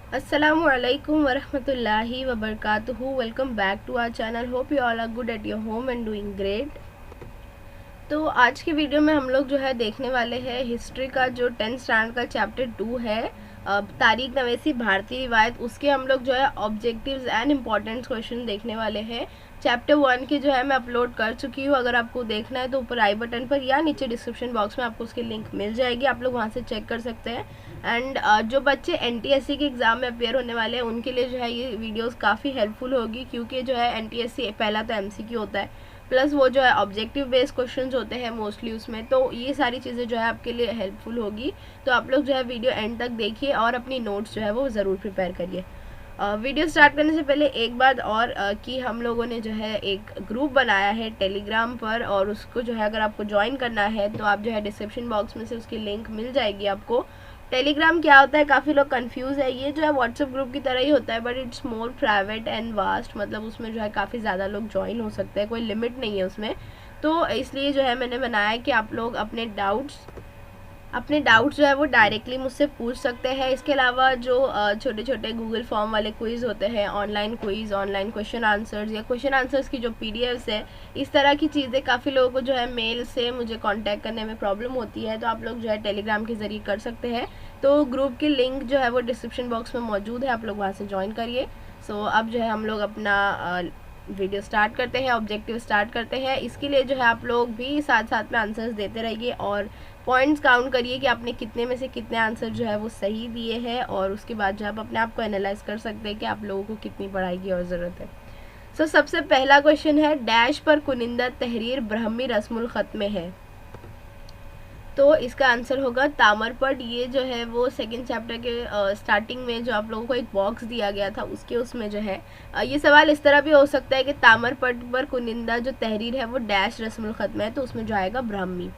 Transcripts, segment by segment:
Assalamualaikum warahmatullahi wabarakatuh. Welcome back to our channel. Hope you all are good at your home and doing great. तो आज की video में हम लोग जो है देखने वाले हैं हिस्ट्री का जो 10th स्टैंडर्ड का चैप्टर 2 है, तारीख नवेसी भारतीय रिवायत। उसके हम लोग जो है ऑब्जेक्टिव्स एंड इम्पॉर्टेंट क्वेश्चन देखने वाले हैं। चैप्टर 1 की जो है मैं अपलोड कर चुकी हूँ। अगर आपको देखना है तो ऊपर आई बटन पर या नीचे डिस्क्रिप्शन बॉक्स में आपको उसकी लिंक मिल जाएगी, आप लोग वहाँ से चेक कर सकते हैं। एंड जो बच्चे NTSC के एग्ज़ाम में अपेयर होने वाले हैं उनके लिए जो है ये वीडियोस काफ़ी हेल्पफुल होगी, क्योंकि जो है NTSC पहला तो MCQ होता है, प्लस वो जो है ऑब्जेक्टिव बेस्ड क्वेश्चंस होते हैं मोस्टली उसमें, तो ये सारी चीज़ें जो है आपके लिए हेल्पफुल होगी। तो आप लोग जो है वीडियो एंड तक देखिए और अपनी नोट्स जो है वो ज़रूर प्रिपेयर करिए। वीडियो स्टार्ट करने से पहले एक बात और कि हम लोगों ने जो है एक ग्रुप बनाया है टेलीग्राम पर, और उसको जो है अगर आपको ज्वाइन करना है तो आप जो है डिस्क्रिप्शन बॉक्स में से उसकी लिंक मिल जाएगी आपको। टेलीग्राम क्या होता है, काफ़ी लोग कंफ्यूज है। ये जो है व्हाट्सएप ग्रुप की तरह ही होता है, but it's more private and vast, मतलब उसमें जो है काफ़ी ज़्यादा लोग ज्वाइन हो सकते हैं, कोई लिमिट नहीं है उसमें। तो इसलिए जो है मैंने बनाया कि आप लोग अपने डाउट्स जो है वो डायरेक्टली मुझसे पूछ सकते हैं। इसके अलावा जो छोटे छोटे गूगल फॉर्म वाले क्विज़ होते हैं, online quiz, online question answers या क्वेश्चन आंसर्स की जो PDFs है, इस तरह की चीज़ें काफ़ी लोगों को जो है मेल से मुझे कांटेक्ट करने में प्रॉब्लम होती है, तो आप लोग जो है टेलीग्राम के ज़रिए कर सकते हैं। तो ग्रुप की लिंक जो है वो डिस्क्रिप्शन बॉक्स में मौजूद है, आप लोग वहाँ से ज्वाइन करिए। सो अब जो है हम लोग अपना वीडियो स्टार्ट करते हैं, ऑब्जेक्टिव स्टार्ट करते हैं। इसके लिए जो है आप लोग भी साथ साथ में आंसर्स देते रहिए और पॉइंट्स काउंट करिए कि आपने कितने में से कितने आंसर जो है वो सही दिए हैं, और उसके बाद जो आप अपने आप को एनालाइज कर सकते हैं कि आप लोगों को कितनी पढ़ाई की और ज़रूरत है। सो सबसे पहला क्वेश्चन है, डैश पर कुनिंदा तहरीर ब्राह्मी रस्मुल ख़त में है। तो इसका आंसर होगा तामरपट। ये जो है वो सेकंड चैप्टर के स्टार्टिंग में जो आप लोगों को एक बॉक्स दिया गया था उसमें जो है ये सवाल इस तरह भी हो सकता है कि तामरपट पर कुनिंदा जो तहरीर है वो डैश रस्मुल ख़त में है, तो उसमें जो आएगा ब्राह्मी।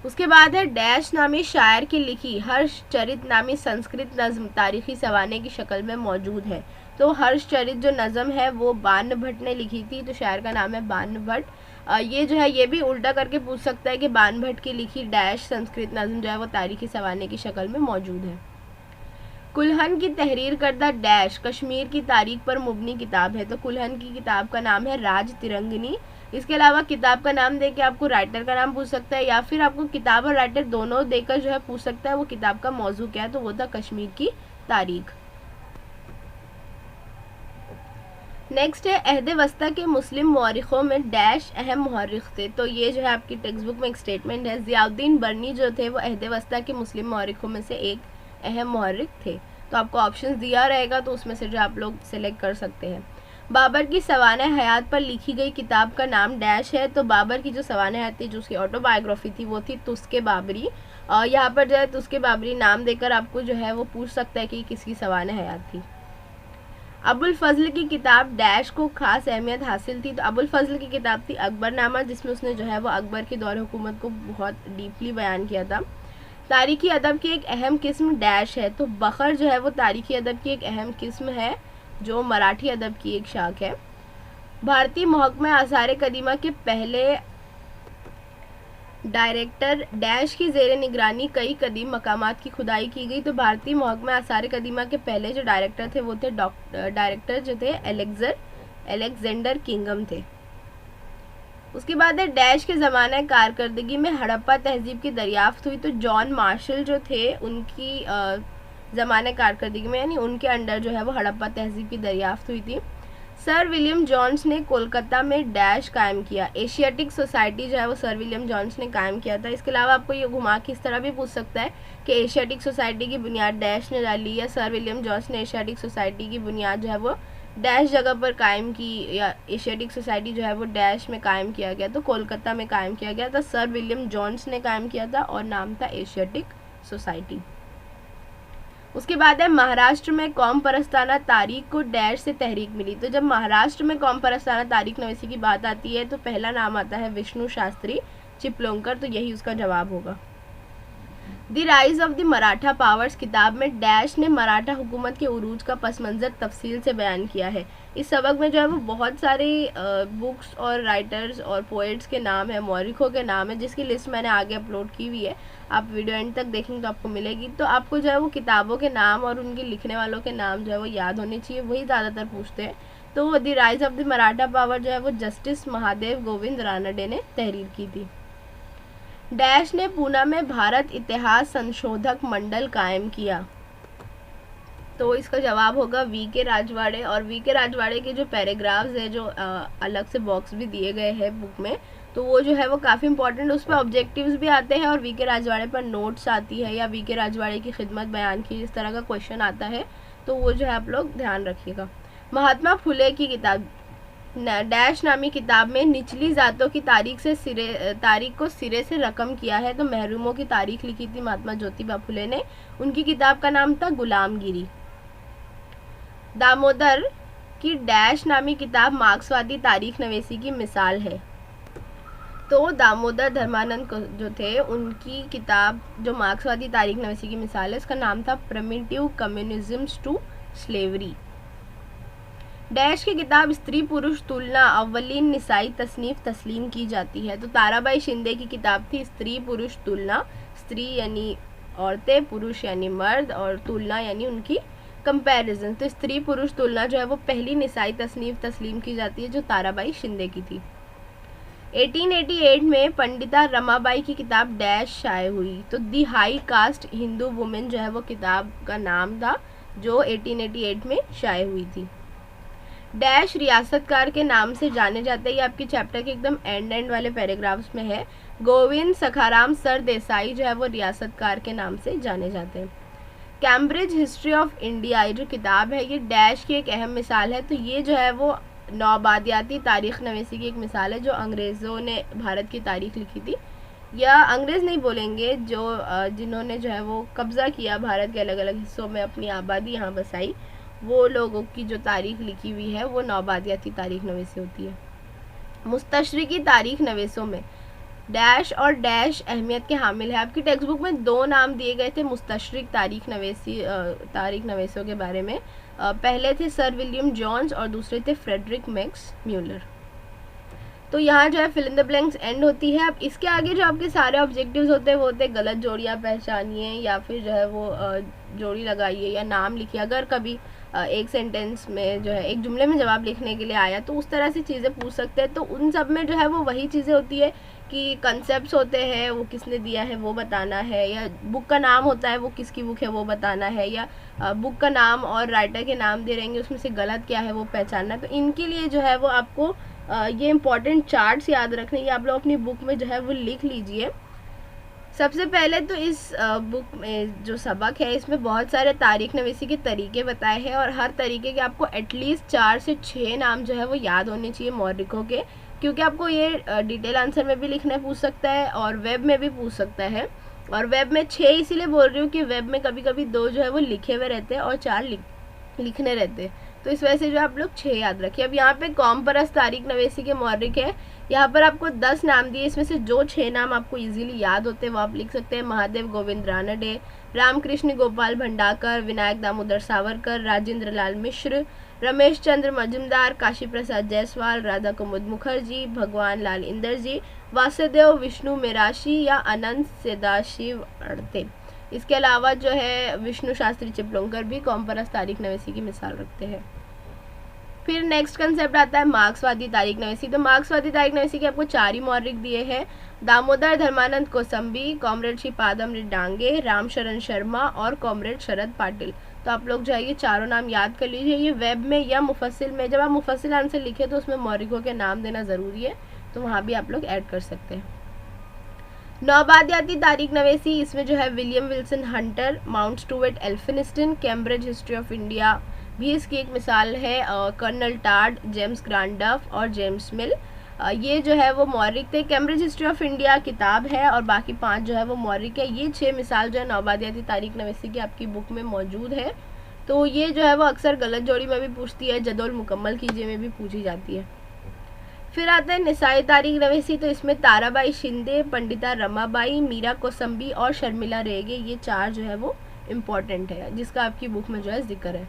उसके बाद है, डैश नामी शायर की लिखी हर्षचरित नामी संस्कृत नज़्म तारीखी सवाने की शक्ल में मौजूद है। तो हर्षचरित जो नज़म है वो बान भट्ट ने लिखी थी, तो शायर का नाम है बान भट्ट। ये जो है ये भी उल्टा करके पूछ सकता है कि बान भट्ट की लिखी डैश संस्कृत नज़म जो है वो तारीखी सवाने की शक्ल में मौजूद है। कुल्हन की तहरीर करदा डैश कश्मीर की तारीख पर मुबनी किताब है। तो कुल्हन की किताब का नाम है राज तिरंगनी। इसके अलावा किताब का नाम देके आपको राइटर का नाम पूछ सकता है, या फिर आपको किताब और राइटर दोनों देकर जो है पूछ सकता है वो किताब का मौजू क्या है, तो वो था कश्मीर की तारीख। नेक्स्ट है, अहद वस्ता के मुस्लिम मौरिखों में डैश अहम मुहर्रिख थे। तो ये जो है आपकी टेक्स्ट बुक में एक स्टेटमेंट है, ज़ियाउद्दीन बर्नी जो थे वो अहद वस्ता के मुस्लिम मौरिखों में से एक अहम मुहर्रिख थे। तो आपको ऑप्शन दिया रहेगा, तो उसमें से जो आप लोग सेलेक्ट कर सकते हैं। बाबर की सवाने हयात पर लिखी गई किताब का नाम डैश है। तो बाबर की जो सवाने हयात थी, जो उसकी ऑटोबायोग्राफी थी, वो थी तुस्के बाबरी। और यहाँ पर जो है तुस्के बाबरी नाम देकर आपको जो है वो पूछ सकता है कि किसकी सवाने हयात थी। अबुल फजल की किताब डैश को खास अहमियत हासिल थी। तो अबुल फजल की किताब थी अकबरनामा, जिसमें उसने जो है वो अकबर के दौर हुकूमत को बहुत डीपली बयान किया था। तारीखी अदब की एक अहम किस्म डैश है। तो बखर जो है वो तारीखी अदब की एक अहम किस्म है, जो मराठी अदब की एक शाख है। भारतीय महकमा आसार कदीमा के पहले डायरेक्टर डैश की ज़ेर निगरानी कई कदीम मकामात की खुदाई की गई। तो भारतीय महकमा आसार कदीमा के पहले जो डायरेक्टर थे वो थे डायरेक्टर जो थे एलेक्जेंडर किंगम थे। उसके बाद है, डैश के ज़माना कारकर्दगी में हड़प्पा तहजीब की दरियाफ्त हुई। तो जॉन मार्शल जो थे उनकी ज़माना कारकर्दगी में, यानी उनके अंडर जो है वो हड़प्पा तहजीब की दरियाफ्त हुई थी। सर विलियम जॉन्स ने कोलकाता में डैश कायम किया। एशियाटिक सोसाइटी जो है वो सर विलियम जॉन्स ने कायम किया था। इसके अलावा आपको ये घुमा के इस तरह भी पूछ सकता है कि एशियाटिक सोसाइटी की बुनियाद डैश ने डाली, या सर विलियम जॉन्स ने एशियाटिक सोसाइटी की बुनियाद जो है वो डैश जगह पर कायम की, या एशियाटिक सोसाइटी जो है वो डैश में कायम किया गया। तो कोलकाता में कायम किया गया था, सर विलियम जॉन्स ने कायम किया था और नाम था एशियाटिक सोसाइटी। उसके बाद है, महाराष्ट्र में कौम परस्ताना तारीख को डैश से तहरीक मिली। तो जब महाराष्ट्र में कौम परस्ताना तारीख नवीसी की बात आती है तो पहला नाम आता है विष्णु शास्त्री चिपलोंकर, तो यही उसका जवाब होगा। The rise of the Maratha powers किताब में डैश ने मराठा हुकूमत के उरूज का पस मंज़र तफसील से बयान किया है। इस सबक में जो है वो बहुत सारे बुक्स और राइटर्स और पोएट्स के नाम है, मौरिखों के नाम है, जिसकी लिस्ट मैंने आगे अपलोड की हुई है। आप वीडियो एंड तक देखेंगे तो आपको मिलेगी। तो आपको जो है वो किताबों के नाम और उनके लिखने वालों के नाम जो है वो याद होने चाहिए, वही ज़्यादातर पूछते हैं। तो the rise of the Maratha power जो है वो जस्टिस महादेव गोविंद रानडे ने तहरीर की थी। डैश ने पूना में भारत इतिहास संशोधक मंडल कायम किया। तो इसका जवाब होगा वी के राजवाड़े। और वी के राजवाड़े के जो पैराग्राफ्स है, जो अलग से बॉक्स भी दिए गए हैं बुक में, तो वो जो है वो काफ़ी इंपॉर्टेंट, उस पर ऑब्जेक्टिव्स भी आते हैं और वी के राजवाड़े पर नोट्स आती है या वी के राजवाड़े की खिदमत बयान की, इस तरह का क्वेश्चन आता है। तो वो जो है आप लोग ध्यान रखिएगा। महात्मा फुले की किताब डैश नामी किताब में निचली जातों की तारीख को सिरे से रकम किया है। तो महरूमों की तारीख लिखी थी महात्मा ज्योतिबा फुले ने। उनकी किताब का नाम था गुलामगिरी। दामोदर की डैश नामी किताब मार्क्सवादी तारीख नवीसी की मिसाल है। तो दामोदर धर्मानंद जो थे, उनकी किताब जो मार्क्सवादी तारीख नवीसी की मिसाल है, इसका नाम था प्रिमिटिव कम्युनिज्म्स टू स्लेवरी। डैश की किताब स्त्री पुरुष तुलना अव्वलीन निसाई तसनीफ तस्लीम की जाती है। तो ताराबाई शिंदे की किताब थी स्त्री पुरुष तुलना। स्त्री यानी औरतें, पुरुष यानी मर्द, और तुलना यानी उनकी कंपैरिजन। तो स्त्री पुरुष तुलना जो है वो पहली निसाई तसनीफ तस्लीम की जाती है, जो ताराबाई शिंदे की थी। 1888 में पंडिता रमाबाई की किताब डैश शाये हुई। तो दी हाई कास्ट हिंदू वुमेन जो है वो किताब का नाम था, जो 1888 में शाये हुई थी। डैश रियासतकार के नाम से जाने जाते हैं, ये आपके चैप्टर के एकदम एंड वाले पैराग्राफ्स में है। गोविंद सखाराम सरदेसाई जो है वो रियासतकार के नाम से जाने जाते हैं। कैम्ब्रिज हिस्ट्री ऑफ इंडिया, ये जो किताब है ये डैश की एक अहम मिसाल है। तो ये जो है वो नौबादियाती तारीख नवीसी की एक मिसाल है, जो अंग्रेज़ों ने भारत की तारीख लिखी थी, या अंग्रेज़ नहीं बोलेंगे, जो जिन्होंने जो है वो कब्ज़ा किया भारत के अलग अलग हिस्सों में, अपनी आबादी यहाँ बसाई, वो लोगों की जो तारीख लिखी हुई है वो नौबादियाती तारीख नवीसी होती है। मुस्तशरिकी तारीख नवीसों में डैश और डैश अहमियत के हामिल है। आपकी टेक्स्ट बुक में दो नाम दिए गए थे मुस्तशरिक तारीख नवीसों के बारे में। पहले थे सर विलियम जॉन्स और दूसरे थे फ्रेडरिक मैक्स म्यूलर। तो यहाँ जो है fill in the blanks and होती है। अब इसके आगे जो आपके सारे ऑब्जेक्टिव्स होते हैं वो होते हैं गलत जोड़ियाँ पहचानिए, या फिर जो है वो जोड़ी लगाइए या नाम लिखिए। अगर कभी एक सेंटेंस में जो है एक जुमले में जवाब लिखने के लिए आया तो उस तरह से चीज़ें पूछ सकते हैं। तो उन सब में जो है वो वही चीज़ें होती है कि कंसेप्ट्स होते हैं, वो किसने दिया है वो बताना है, या बुक का नाम होता है वो किसकी बुक है वो बताना है, या बुक का नाम और राइटर के नाम दे रहेंगे उसमें से गलत क्या है वो पहचानना। तो इनके लिए जो है वो आपको ये इंपॉर्टेंट चार्ट्स याद रखने, ये आप लोग अपनी बुक में जो है वो लिख लीजिए। सबसे पहले तो इस बुक में जो सबक है इसमें बहुत सारे तारीख नवीसी के तरीके बताए हैं, और हर तरीके के आपको एटलीस्ट 4 से 6 नाम जो है वो याद होने चाहिए मौरिकों के, क्योंकि आपको ये डिटेल आंसर में भी लिखने पूछ सकता है और वेब में भी पूछ सकता है। और वेब में 6 इसीलिए बोल रही हूँ कि वेब में कभी कभी 2 जो है वो लिखे हुए रहते हैं और 4 लिखने रहते हैं, तो इस वजह से जो आप लोग 6 याद रखिए। अब यहाँ पे कौम परस्त तारीख नवीसी के मौरिक है, यहाँ पर आपको 10 नाम दिए, इसमें से जो 6 नाम आपको इजीली याद होते हैं वो आप लिख सकते हैं। महादेव गोविंद रानडे, रामकृष्ण गोपाल भंडाकर, विनायक दामोदर सावरकर, राजेंद्र लाल मिश्र, रमेश चंद्र मजुमदार, काशी प्रसाद जायसवाल, राधा कुमुद मुखर्जी, भगवान लाल इंदर जी, वासुदेव विष्णु मेराशी या अनंत सदाशिव अड़ते। इसके अलावा जो है विष्णु शास्त्री चिपलुंकर भी कौम परस्त तारीख नवीसी की मिसाल रखते हैं। फिर नेक्स्ट कंसेप्ट आता है मार्क्सवादी तारीख नवीसी। तो मार्क्सवादी तारीख नवीसी के आपको 4 ही मौरिक दिए हैं, दामोदर धर्मानंद कोसंबी, कॉमरेड श्री पादमृत डांगे, रामशरण शर्मा और कॉमरेड शरद पाटिल। तो आप लोग जो है ये चारों नाम याद कर लीजिए। ये वेब में या मुफस्सिल में जब आप मुफस्सिल आंसर लिखे तो उसमें मौरिकों के नाम देना ज़रूरी है, तो वहाँ भी आप लोग ऐड कर सकते हैं। नौबादियाती तारीख नवीसी, इसमें जो है William Wilson Hunter, Mount Stuart Elphinstone, Cambridge History of India भी इसकी एक मिसाल है, कर्नल टाड, जेम्स ग्रांडफ और जेम्स मिल, ये जो है वो मौरिक थे। कैम्ब्रिज हिस्ट्री ऑफ इंडिया किताब है और बाकी 5 जो है वो मौरिक है। ये 6 मिसाल जो है नौबादियाती तारीख नवीसी की आपकी बुक में मौजूद है। तो ये जो है वो अक्सर गलत जोड़ी में भी पूछती है, जदोल मुकम्मल कीजिए में भी पूछी जाती है। फिर आता है निसाई तारीख नवेसी, तो इसमें ताराबाई शिंदे, पंडिता रमाबाई, मीरा कोसंबी और शर्मिला रेगे, ये 4 जो है वो इम्पॉर्टेंट है जिसका आपकी बुक में जो है जिक्र है।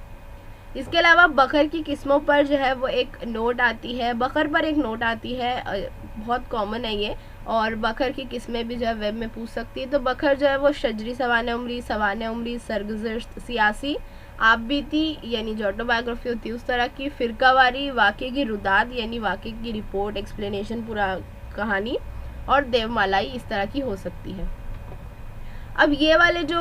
इसके अलावा बकर की किस्मों पर जो है वो एक नोट आती है, बकर पर एक नोट आती है, बहुत कॉमन है ये, और बकर की किस्में भी जो है वेब में पूछ सकती है। तो बकर जो है वो शजरी सवाने उमरी, सरगुज़श्त, सियासी, आप बीती यानी जो ऑटोबायोग्राफी होती है उस तरह की, फ़िरकावारी, वाक़े की रुदात यानी वाक़े की रिपोर्ट, एक्सप्लेनेशन, पूरा कहानी, और देवमालाई इस तरह की हो सकती है। अब ये वाले जो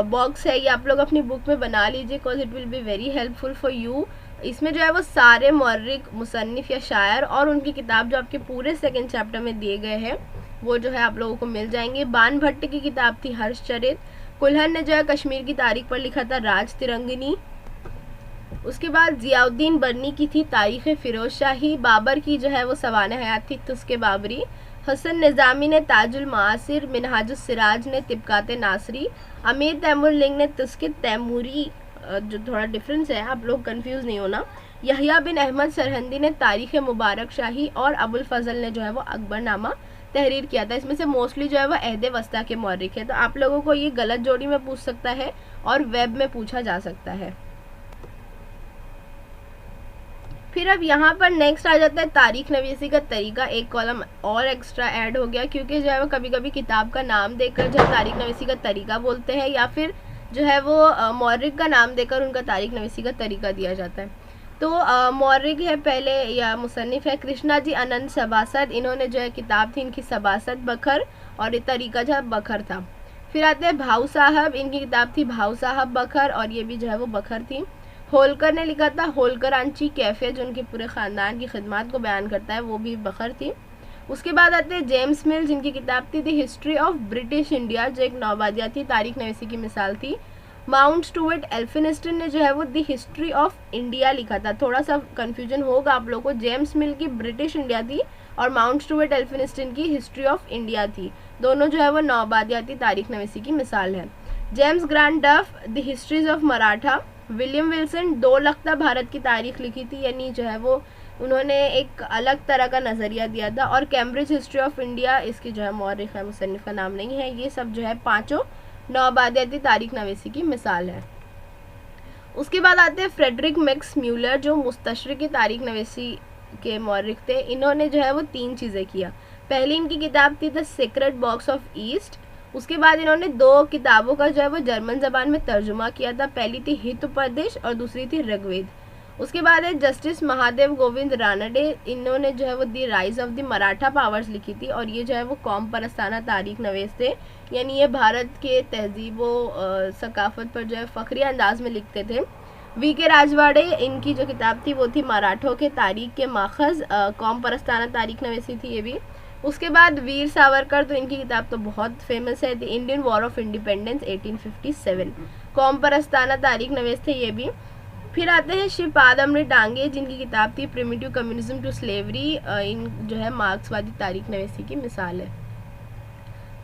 बॉक्स है ये आप लोग अपनी बुक में बना लीजिए, because it will be very helpful for you. इसमें जो है वो सारे मौर्रिक, मुसन्निफ या शायर और उनकी किताब जो आपके पूरे 2nd चैप्टर में दिए गए हैं वो जो है आप लोगों को मिल जाएंगे। बान भट्ट की किताब थी हर्षचरित, कुल्हन ने जो है कश्मीर की तारीख पर लिखा था राज तिरंगिनी, उसके बाद जियाउद्दीन बर्नी की थी तारीख़ फ़िरोज़ शाही, बाबर की जो है वो सवाने हयात थी तुस्के बाबरी, हसन निज़ामी ने ताजुल मासिर, मिनहाजुस सिराज ने तिब्कात नासरी, अमीर तैमूर लिंग ने तुस्के तैमूरी, जो थोड़ा डिफरेंस है आप लोग कंफ्यूज नहीं होना, यहिया बिन अहमद सरहंदी ने तारीख़ मुबारक शाही, और अबुल फजल ने जो है वो अकबरनामा तहरीर किया था। इसमें से मोस्टली जो है वो अहद वस्ता के मौर्रिख है, तो आप लोगों को ये गलत जोड़ी में पूछ सकता है और वेब में पूछा जा सकता है। फिर अब यहाँ पर नेक्स्ट आ जाता है तारीख नवीसी का तरीका, एक कॉलम और एक्स्ट्रा ऐड हो गया, क्योंकि जो है वो कभी कभी किताब का नाम देकर जो है तारीख नवीसी का तरीका बोलते हैं, या फिर जो है वो मौर्रिख का नाम देकर उनका तारीख नवीसी का तरीका दिया जाता है। तो मौर्रिख है पहले या मुसन्निफ है कृष्णा जी अनंत सभासद, इन्होंने जो है किताब थी इनकी सभासद बखर, और ये तरीका जो है बखर था। फिर आते हैं भाऊ साहब, इनकी किताब थी भाऊ साहब बखर, और ये भी जो है वो बखर थी। होलकर ने लिखा था होलकर आंची कैफे, जो उनके पूरे ख़ानदान की खिदमत को बयान करता है, वो भी बखर थी। उसके बाद आते हैं जेम्स मिल, जिनकी किताब थी the history of British India, जो एक नौबादिया थी, तारीख नवीसी की मिसाल थी। माउंट स्टूवर्ट एल्फिनिस्टन ने जो है वो द हिस्ट्री ऑफ इंडिया लिखा था, थोड़ा सा कन्फ्यूजन होगा आप लोगों को, जेम्स मिल की ब्रिटिश इंडिया थी और माउंट स्टूवर्ट एल्फिनिस्टन की हिस्ट्री ऑफ इंडिया थी, दोनों जो है वो नौबादियाती तारीख नवीसी की मिसाल है। James Grant Duff the histories of Maratha, William Wilson 2 लख्ता भारत की तारीख लिखी थी, यानी जो है वो उन्होंने एक अलग तरह का नज़रिया दिया था। और कैम्ब्रिज हिस्ट्री ऑफ इंडिया, इसकी जो है मौर्रिख है, मुसन्निफ का नाम नहीं है। ये सब जो है 5 नौबादियाती तारीख नवीसी की मिसाल है। उसके बाद आते हैं फ्रेडरिक मैक्स म्यूलर, जो मुस्तशरिकी तारीख नवीसी के मौर्रिख थे। इन्होंने जो है वो 3 चीज़ें किया। पहली इनकी किताब थी the secret box of east, उसके बाद इन्होंने 2 किताबों का जो है वो जर्मन ज़बान में तर्जुमा किया था, पहली थी हितोपदेश और दूसरी थी ऋग्वेद। उसके बाद है जस्टिस महादेव गोविंद रानडे, इन्होंने जो है वो the rise of the Maratha powers लिखी थी, और ये जो है वो कौम परस्ताना तारीख नवीस थे, यानी ये भारत के तहजीब व सकाफत पर जो है फ़खरी अंदाज में लिखते थे। वी के राजवाड़े, इनकी जो किताब थी वो थी मराठों के तारीख के माखज़, कौम परस्ताना तारीख नवीसी थी ये भी। उसके बाद वीर सावरकर, तो इनकी किताब तो बहुत फेमस है, the Indian war of independence 1857, कौम परस्ताना तारीख नवीस थे ये भी। फिर आते हैं श्रीपाद अमृत डांगे, जिनकी किताब थी प्रिमिटिव कम्युनिज्म टू स्लेवरी, इन जो है मार्क्सवादी तारीख नवीसी की मिसाल है।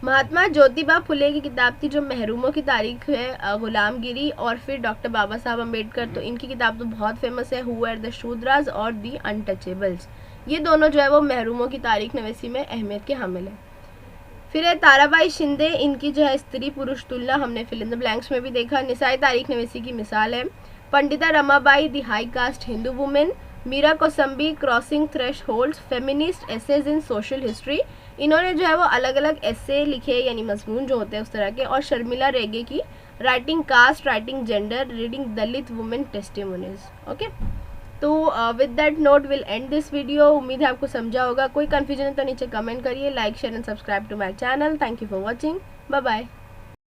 महात्मा ज्योतिबा फुले की किताब थी जो महरूमों की तारीख है, गुलामगिरी। और फिर डॉक्टर बाबा साहब अम्बेडकर, तो इनकी किताब तो बहुत फेमस है, हु आर द शूद्रास और दी अनटचेबल्स, ये दोनों जो है वो महरूमों की तारीख नवीसी में अहमियत के हामिल है। फिर है ताराबाई शिंदे, इनकी जो है स्त्री पुरुष तुलना हमने फिल इन द ब्लैंक्स में भी देखा, निसाई तारीख नवीसी की मिसाल है। Pandita Ramabai the high caste Hindu women, Meera Kosambi crossing thresholds, feminist essays in social history, इन्होंने जो है वो अलग अलग एसे लिखे यानी मजमून जो होते हैं उस तरह के। और शर्मिला रेगे की writing caste, writing gender, reading Dalit women testimonies. Okay, तो with that note will end this video. उम्मीद है आपको समझा होगा। कोई कन्फ्यूजन है तो नीचे कमेंट करिए, like share and subscribe to my channel. Thank you for watching, bye bye.